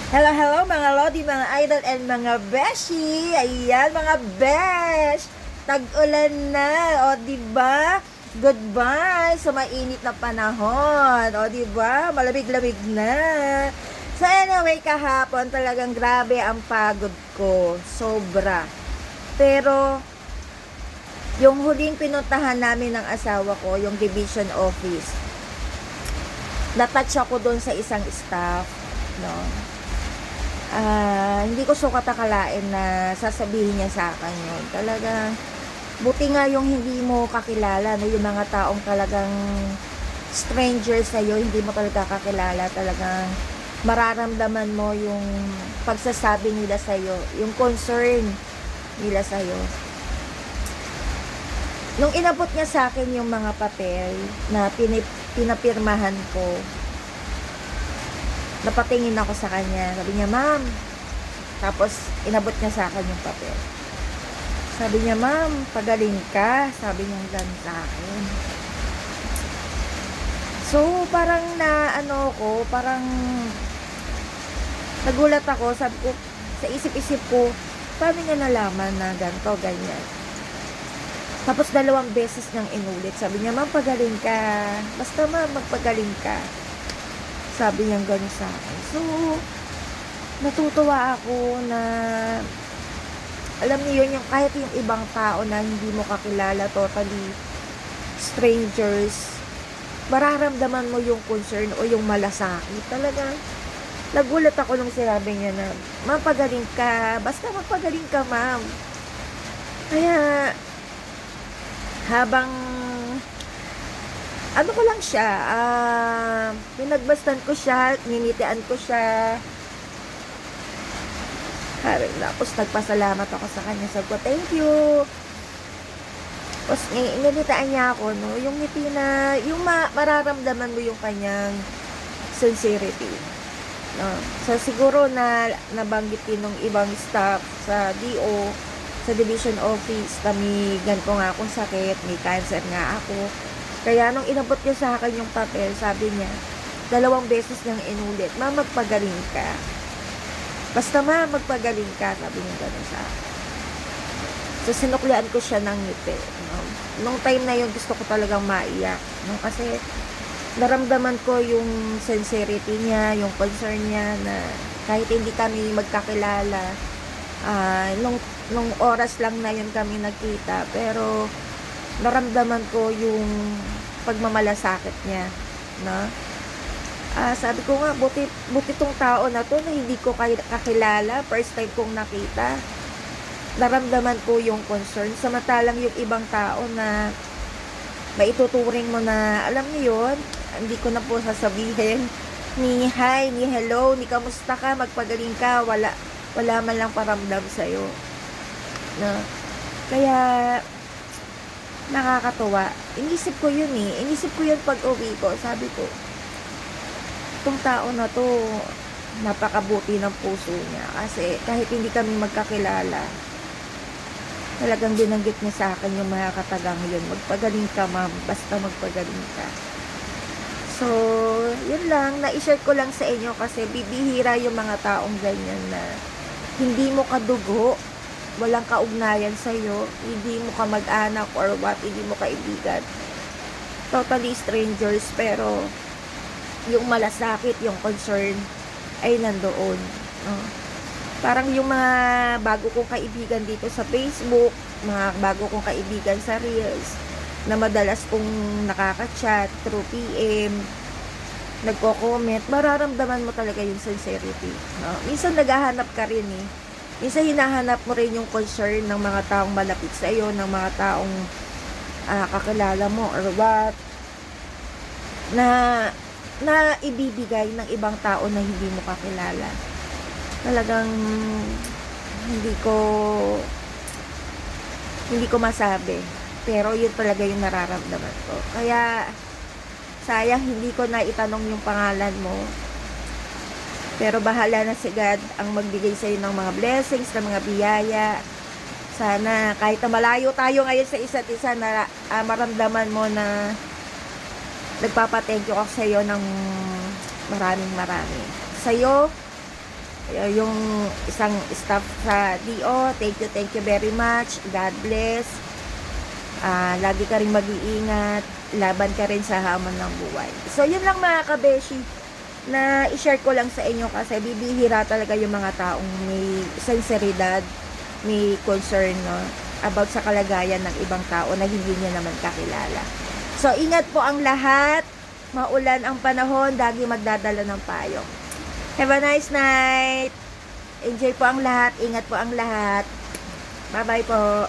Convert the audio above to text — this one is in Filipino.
Hello, hello mga lodi, mga idol, and mga beshi. Ayan, mga besh. Tag-ulan na, o diba? Goodbye sa mainit na panahon. O diba? Malamig-lamig na. So anyway, kahapon talagang grabe ang pagod ko. Sobra. Pero, yung huling pinuntahan namin ng asawa ko, yung division office, natouch ako doon sa isang staff, no? Hindi ko sukat akalain na sasabihin niya sa akin yun. Talaga, buti nga yung hindi mo kakilala, no? Yung mga taong talagang stranger sa'yo, hindi mo talaga kakilala, talagang mararamdaman mo yung pagsasabi nila sa'yo, yung concern nila sa'yo. Nung inabot niya sa akin yung mga papel na pinapirmahan ko, napatingin ako sa kanya. Sabi niya, ma'am. Tapos, inabot niya sa akin yung papel. Sabi niya, ma'am, pagaling ka. Sabi niya gano'n sa akin. So, parang parang nagulat ako. Sabi ko, sa isip-isip ko, paano niya nalaman na ganito, ganyan. Tapos, 2 beses niyang inulit. Sabi niya, ma'am, pagaling ka. Basta ma'am, magpagaling ka. Sabi niya gano'n sa akin. So, natutuwa ako na, alam niyo yun, yung kahit yung ibang tao na hindi mo kakilala, totally strangers, mararamdaman mo yung concern o yung malasakit. Talaga, nagulat ako nung sinabi niya na, ma'am, pagaling ka. Basta magpagaling ka, ma'am. Kaya, habang ano ko lang siya, pinagbastan ko siya, ninitian ko siya. Tapos nagpasalamat ako sa kanya. Sabi ko, thank you. Tapos ninitaan niya ako, no? Yung ngiti na, yung mararamdaman mo yung kanyang sincerity. No? So siguro na nabanggit din ng ibang staff sa DO, sa division office, kami ganito nga akong sakit, may cancer nga ako. Kaya nung inabot niya sa akin yung papel, sabi niya, 2 beses niyang inulit, ma'am, magpagaling ka. Basta ma'am, magpagaling ka, sabi niya gano'n sa akin. So, sinuklian ko siya ng ngiti. No? Nung time na yun, gusto ko talagang maiyak. No? Kasi, naramdaman ko yung sincerity niya, yung concern niya na kahit hindi kami magkakilala, nung oras lang na yun kami nagkita, pero naramdaman ko yung pagmamalasakit niya, no? Sabi ko nga, buti tong tao na to na hindi ko kakilala, first time kong nakita. Naramdaman ko yung concern, samantalang yung ibang tao na maituturing mo na, alam niyo yun, hindi ko na po sasabihin, ni hi, ni hello, ni kamusta ka, magpagaling ka, wala man lang paramdam sa'yo, no? Kaya, nakakatuwa. Inisip ko yun pag uwi ko. Sabi ko, itong tao na to, napakabuti ng puso niya. Kasi kahit hindi kami magkakilala, talagang binanggit niya sa akin yung mga katagang yun. Magpagaling ka, ma'am. Basta magpagaling ka. So, yun lang. Na-share ko lang sa inyo kasi bibihira yung mga taong ganyan na hindi mo kadugo, walang kaugnayan sa'yo, hindi mo ka mag-anak or what, hindi mo kaibigan. Totally strangers, pero yung malasakit, yung concern, ay nandoon. Parang yung mga bago kong kaibigan dito sa Facebook, mga bago kong kaibigan sa Reels, na madalas kong nakaka-chat through PM, nagko-comment, mararamdaman mo talaga yung sincerity. No? Minsan naghahanap ka rin minsan hinahanap mo rin yung concern ng mga taong malapit sa iyo, ng mga taong kakilala mo or what, na ibibigay ng ibang tao na hindi mo kakilala. Talagang hindi ko masabi, pero yun talaga yung nararamdaman ko. Kaya sayang hindi ko na itanong yung pangalan mo. Pero bahala na si God ang magbigay sa iyo ng mga blessings, ng mga biyaya. Sana kahit na malayo tayo ngayon sa isa't isa, na maramdaman mo na nagpapa-thank you ako sa iyo ng maraming. Sa iyo, yung isang staff sa DO, thank you very much. God bless. Lagi ka rin mag-iingat. Laban ka rin sa hamon ng buhay. So, yun lang mga kabeshi na i-share ko lang sa inyo kasi bibihira talaga yung mga taong may sinseridad, may concern, no, about sa kalagayan ng ibang tao na hindi niya naman kakilala. So, ingat po ang lahat. Maulan ang panahon, lagi magdadala ng payong. Have a nice night. Enjoy po ang lahat. Ingat po ang lahat. Bye-bye po.